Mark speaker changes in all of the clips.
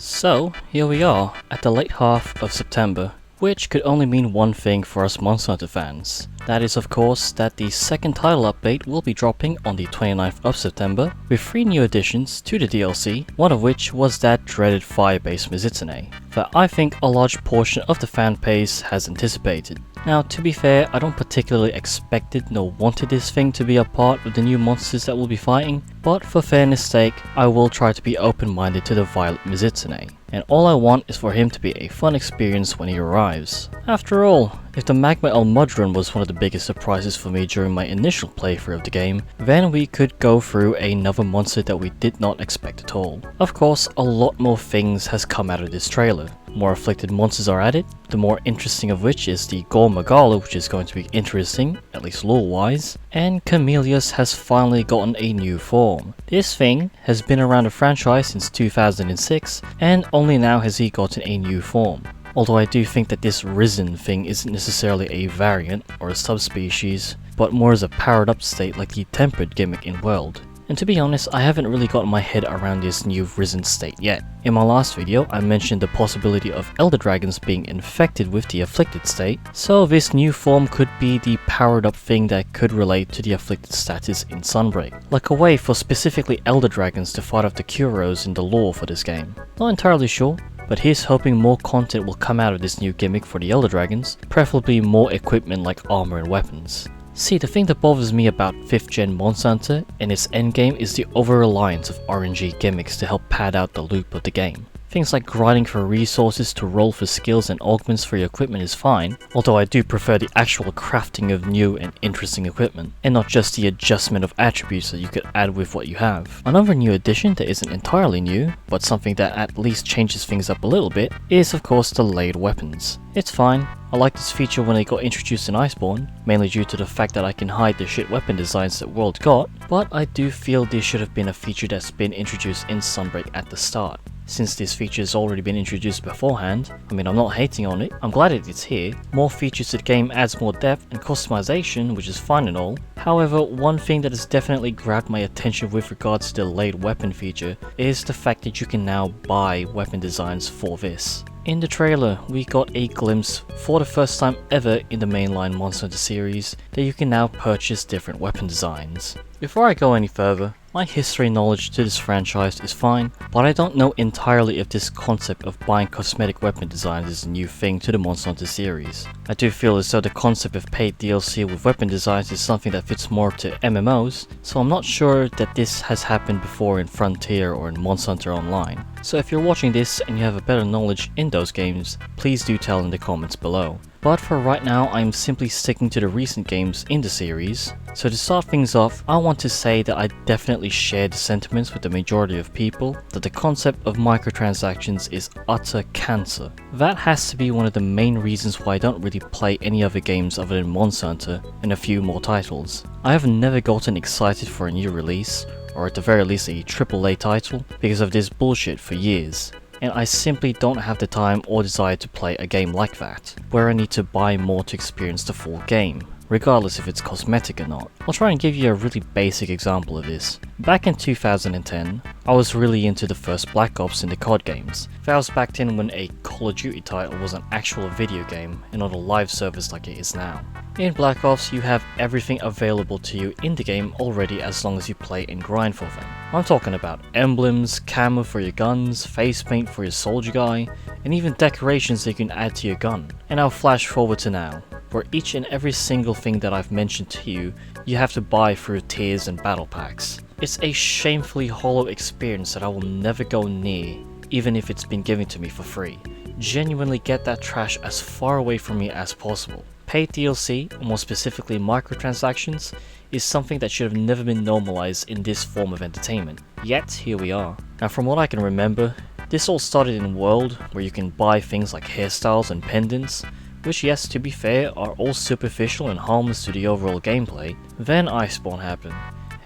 Speaker 1: So, here we are, at the late half of September, which could only mean one thing for us Monster Hunter fans. That is of course that the second title update will be dropping on the 29th of September, with 3 new additions to the DLC, one of which was that dreaded fire-based Mizitsune, that I think a large portion of the fan base has anticipated. Now, to be fair, I don't particularly expected nor wanted this thing to be a part of the new monsters that we'll be fighting, but for fairness sake, I will try to be open-minded to the Violet Mizitsune, and all I want is for him to be a fun experience when he arrives. After all, if the Magma Elmudron was one of the biggest surprises for me during my initial playthrough of the game, then we could go through another monster that we did not expect at all. Of course, a lot more things has come out of this trailer. More afflicted monsters are added, the more interesting of which is the Gormagala, which is going to be interesting, at least lore-wise, and Chameleus has finally gotten a new form. This thing has been around the franchise since 2006, and only now has he gotten a new form. Although I do think that this Risen thing isn't necessarily a variant or a subspecies, but more as a powered up state like the Tempered gimmick in World. And to be honest, I haven't really gotten my head around this new Risen state yet. In my last video, I mentioned the possibility of Elder Dragons being infected with the Afflicted state, so this new form could be the powered up thing that could relate to the Afflicted status in Sunbreak, like a way for specifically Elder Dragons to fight off the Kuros in the lore for this game. Not entirely sure, but here's hoping more content will come out of this new gimmick for the Elder Dragons, preferably more equipment like armor and weapons. See, the thing that bothers me about 5th gen Monster Hunter and its endgame is the over-reliance of RNG gimmicks to help pad out the loop of the game. Things like grinding for resources to roll for skills and augments for your equipment is fine, although I do prefer the actual crafting of new and interesting equipment, and not just the adjustment of attributes that you could add with what you have. Another new addition that isn't entirely new, but something that at least changes things up a little bit, is of course the layered weapons. It's fine. I liked this feature when it got introduced in Iceborne, mainly due to the fact that I can hide the shit weapon designs that World got, but I do feel this should have been a feature that's been introduced in Sunbreak at the start. Since this feature has already been introduced beforehand, I mean, I'm not hating on it, I'm glad it's here. More features to the game adds more depth and customization, which is fine and all. However, one thing that has definitely grabbed my attention with regards to the layered weapon feature is the fact that you can now buy weapon designs for this. In the trailer, we got a glimpse for the first time ever in the mainline Monster Hunter series that you can now purchase different weapon designs. Before I go any further, my history knowledge to this franchise is fine, but I don't know entirely if this concept of buying cosmetic weapon designs is a new thing to the Monster Hunter series. I do feel as though the concept of paid DLC with weapon designs is something that fits more to MMOs, so I'm not sure that this has happened before in Frontier or in Monster Hunter Online. So if you're watching this and you have a better knowledge in those games, please do tell in the comments below. But for right now, I'm simply sticking to the recent games in the series. So to start things off, I want to say that I definitely share the sentiments with the majority of people that the concept of microtransactions is utter cancer. That has to be one of the main reasons why I don't really play any other games other than Monster Hunter and a few more titles. I have never gotten excited for a new release, or at the very least a AAA title, because of this bullshit for years. And I simply don't have the time or desire to play a game like that, where I need to buy more to experience the full game, regardless if it's cosmetic or not. I'll try and give you a really basic example of this. Back in 2010, I was really into the first Black Ops in the COD games. That was back then when a Call of Duty title was an actual video game and not a live service like it is now. In Black Ops, you have everything available to you in the game already as long as you play and grind for them. I'm talking about emblems, camo for your guns, face paint for your soldier guy, and even decorations that you can add to your gun. And I'll flash forward to now, where each and every single thing that I've mentioned to you, you have to buy through tiers and battle packs. It's a shamefully hollow experience that I will never go near, even if it's been given to me for free. Genuinely get that trash as far away from me as possible. Paid DLC, or more specifically microtransactions, is something that should have never been normalized in this form of entertainment. Yet, here we are. Now from what I can remember, this all started in World, where you can buy things like hairstyles and pendants, which, yes, to be fair, are all superficial and harmless to the overall gameplay. Then Iceborne happened,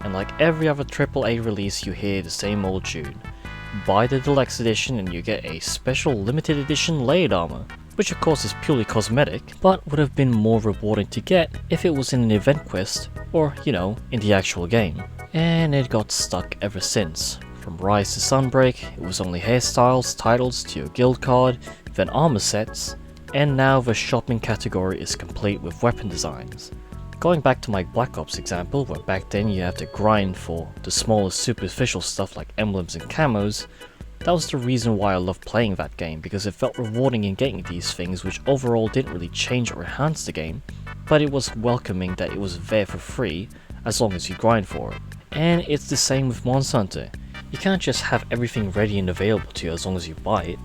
Speaker 1: and like every other AAA release, you hear the same old tune. Buy the deluxe edition and you get a special limited edition layered armor, which of course is purely cosmetic, but would have been more rewarding to get if it was in an event quest, or, you know, in the actual game. And it got stuck ever since, From Rise to Sunbreak, it was only hairstyles, titles to your guild card, then armor sets, and now the shopping category is complete with weapon designs. Going back to my Black Ops example, where back then you have to grind for the smallest superficial stuff like emblems and camos, that was the reason why I loved playing that game, because it felt rewarding in getting these things which overall didn't really change or enhance the game, but it was welcoming that it was there for free as long as you grind for it. And it's the same with Monster Hunter. You can't just have everything ready and available to you as long as you buy it.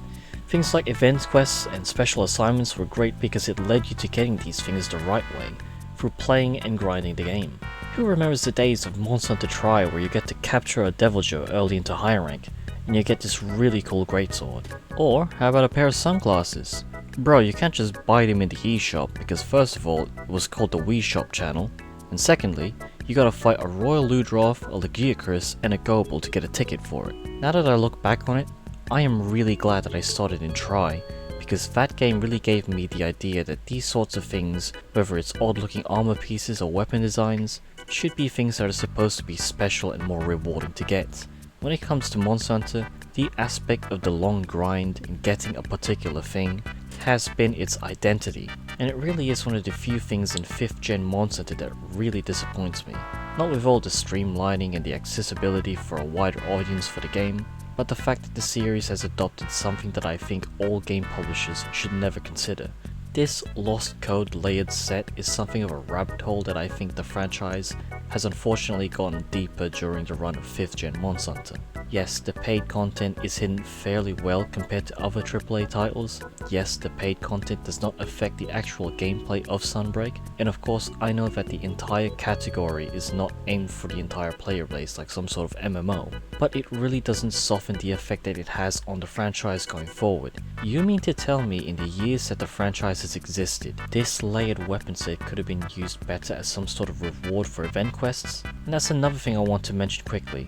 Speaker 1: Things like event quests and special assignments were great because it led you to getting these things the right way, through playing and grinding the game. Who remembers the days of Monster Hunter Tri where you get to capture a Deviljho early into high rank, and you get this really cool greatsword? Or how about a pair of sunglasses? Bro, you can't just buy them in the eShop because first of all, it was called the Wii Shop channel, and secondly, you gotta fight a Royal Ludroth, a Legiacris, and a Goble to get a ticket for it. Now that I look back on it, I am really glad that I started in Tri, because that game really gave me the idea that these sorts of things, whether it's odd looking armor pieces or weapon designs, should be things that are supposed to be special and more rewarding to get. When it comes to Monster Hunter, the aspect of the long grind in getting a particular thing has been its identity, and it really is one of the few things in 5th gen Monster Hunter that really disappoints me. Not with all the streamlining and the accessibility for a wider audience for the game, but the fact that the series has adopted something that I think all game publishers should never consider. This Lost Code layered set is something of a rabbit hole that I think the franchise has unfortunately gone deeper during the run of 5th gen Monster Hunter. Yes, the paid content is hidden fairly well compared to other AAA titles. Yes, the paid content does not affect the actual gameplay of Sunbreak, and of course I know that the entire category is not aimed for the entire player base like some sort of MMO, but it really doesn't soften the effect that it has on the franchise going forward. You mean to tell me in the years that the franchise has existed, this layered weapon set could have been used better as some sort of reward for event quests? And that's another thing I want to mention quickly.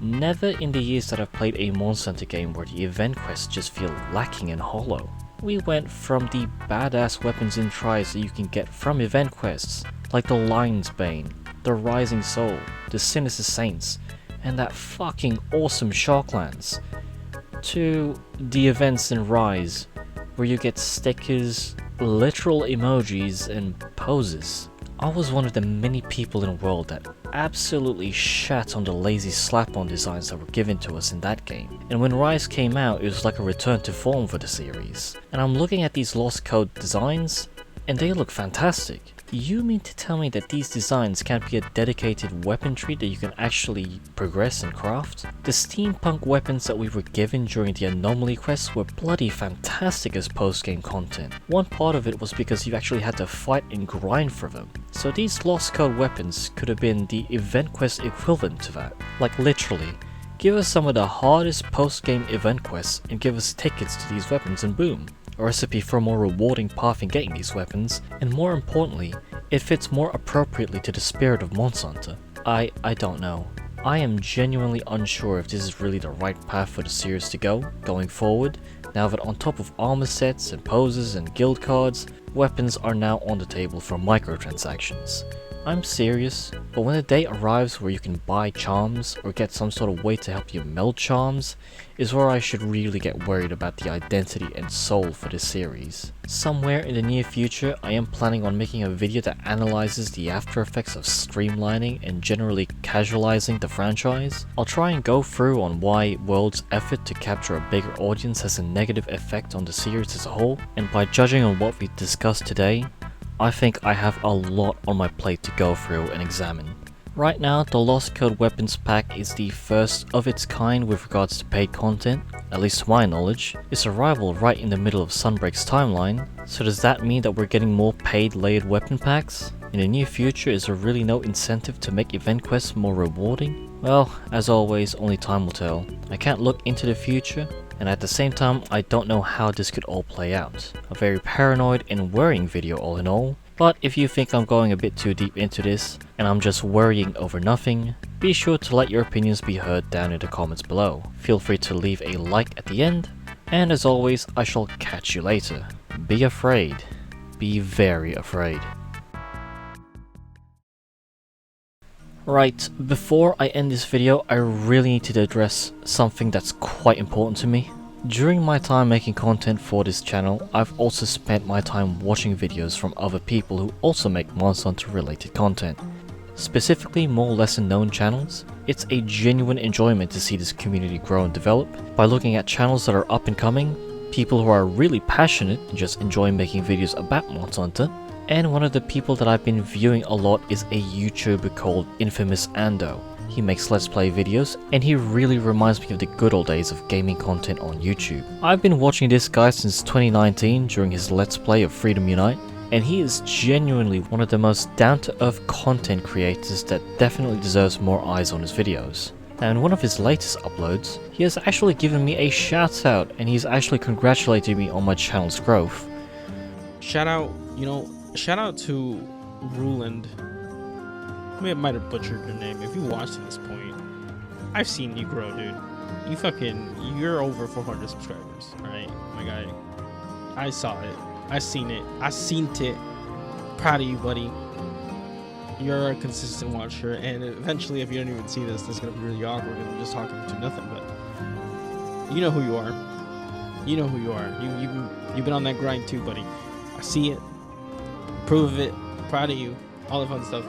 Speaker 1: Never in the years that I've played a Monster Hunter game where the event quests just feel lacking and hollow. We went from the badass weapons and tries that you can get from event quests, like the Lion's Bane, the Rising Soul, the Sinister Saints, and that fucking awesome Sharklands, to the events in Rise, where you get stickers, literal emojis, and poses. I was one of the many people in the world that absolutely shat on the lazy slap-on designs that were given to us in that game. And when Rise came out, it was like a return to form for the series. And I'm looking at these Lost Code designs, and they look fantastic. You mean to tell me that these designs can't be a dedicated weapon tree that you can actually progress and craft? The steampunk weapons that we were given during the Anomaly quests were bloody fantastic as post-game content. One part of it was because you actually had to fight and grind for them. So these Lost Code weapons could have been the event quest equivalent to that. Like literally, give us some of the hardest post-game event quests and give us tickets to these weapons and boom. A recipe for a more rewarding path in getting these weapons, and more importantly, it fits more appropriately to the spirit of Monster Hunter. I don't know. I am genuinely unsure if this is really the right path for the series to go, going forward, now that on top of armor sets and poses and guild cards, weapons are now on the table for microtransactions. I'm serious, but when the day arrives where you can buy charms or get some sort of way to help you meld charms, is where I should really get worried about the identity and soul for this series. Somewhere in the near future, I am planning on making a video that analyzes the after effects of streamlining and generally casualizing the franchise. I'll try and go through on why World's effort to capture a bigger audience has a negative effect on the series as a whole, and by judging on what we've discussed today, I think I have a lot on my plate to go through and examine. Right now, the Lost Code Weapons Pack is the first of its kind with regards to paid content, at least to my knowledge. Its arrival right in the middle of Sunbreak's timeline, so does that mean that we're getting more paid layered weapon packs? In the near future, is there really no incentive to make event quests more rewarding? Well, as always, only time will tell. I can't look into the future, and at the same time, I don't know how this could all play out. A very paranoid and worrying video all in all, but if you think I'm going a bit too deep into this, and I'm just worrying over nothing, be sure to let your opinions be heard down in the comments below. Feel free to leave a like at the end, and as always, I shall catch you later. Be afraid. Be very afraid. Right, before I end this video, I really need to address something that's quite important to me. During my time making content for this channel, I've also spent my time watching videos from other people who also make Monster Hunter related content. Specifically more lesser known channels. It's a genuine enjoyment to see this community grow and develop by looking at channels that are up and coming, people who are really passionate and just enjoy making videos about Monster Hunter. And one of the people that I've been viewing a lot is a YouTuber called Infamous Ando. He makes Let's Play videos, and he really reminds me of the good old days of gaming content on YouTube. I've been watching this guy since 2019 during his Let's Play of Freedom Unite, and he is genuinely one of the most down-to-earth content creators that definitely deserves more eyes on his videos. Now in one of his latest uploads, he has actually given me a shout out, and he's actually congratulated me on my channel's growth.
Speaker 2: Shout out to Ruland. I might have butchered your name. If you watched to this point, I've seen you grow, dude. You're over 400 subscribers, alright, my guy. I saw it. I seen it. Proud of you, buddy. You're a consistent watcher, and eventually, if you don't even see this, this is gonna be really awkward and I'm just talking to nothing. But you know who you are. You know who you are. You've been on that grind too, buddy. I see it. Approve of it. Proud of you. All the fun stuff.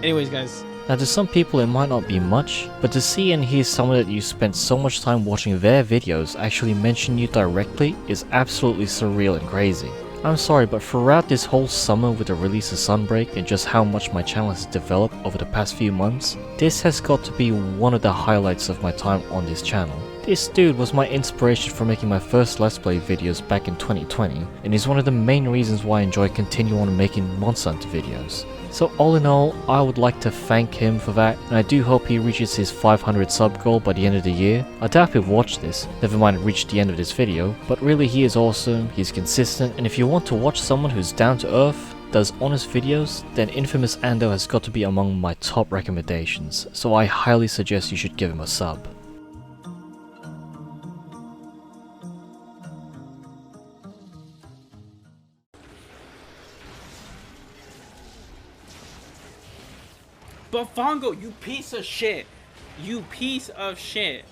Speaker 2: Anyways, guys.
Speaker 1: Now to some people it might not be much, but to see and hear someone that you spent so much time watching their videos actually mention you directly is absolutely surreal and crazy. I'm sorry, but throughout this whole summer with the release of Sunbreak and just how much my channel has developed over the past few months, this has got to be one of the highlights of my time on this channel. This dude was my inspiration for making my first Let's Play videos back in 2020, and is one of the main reasons why I enjoy continuing on making Monster Hunter videos. So all in all, I would like to thank him for that, and I do hope he reaches his 500 sub goal by the end of the year. I doubt he'll watch this, never mind reach the end of this video, but really he is awesome, he's consistent, and if you want to watch someone who's down to earth, does honest videos, then Infamous Ando has got to be among my top recommendations, so I highly suggest you should give him a sub.
Speaker 2: But Fongo, you piece of shit. You piece of shit.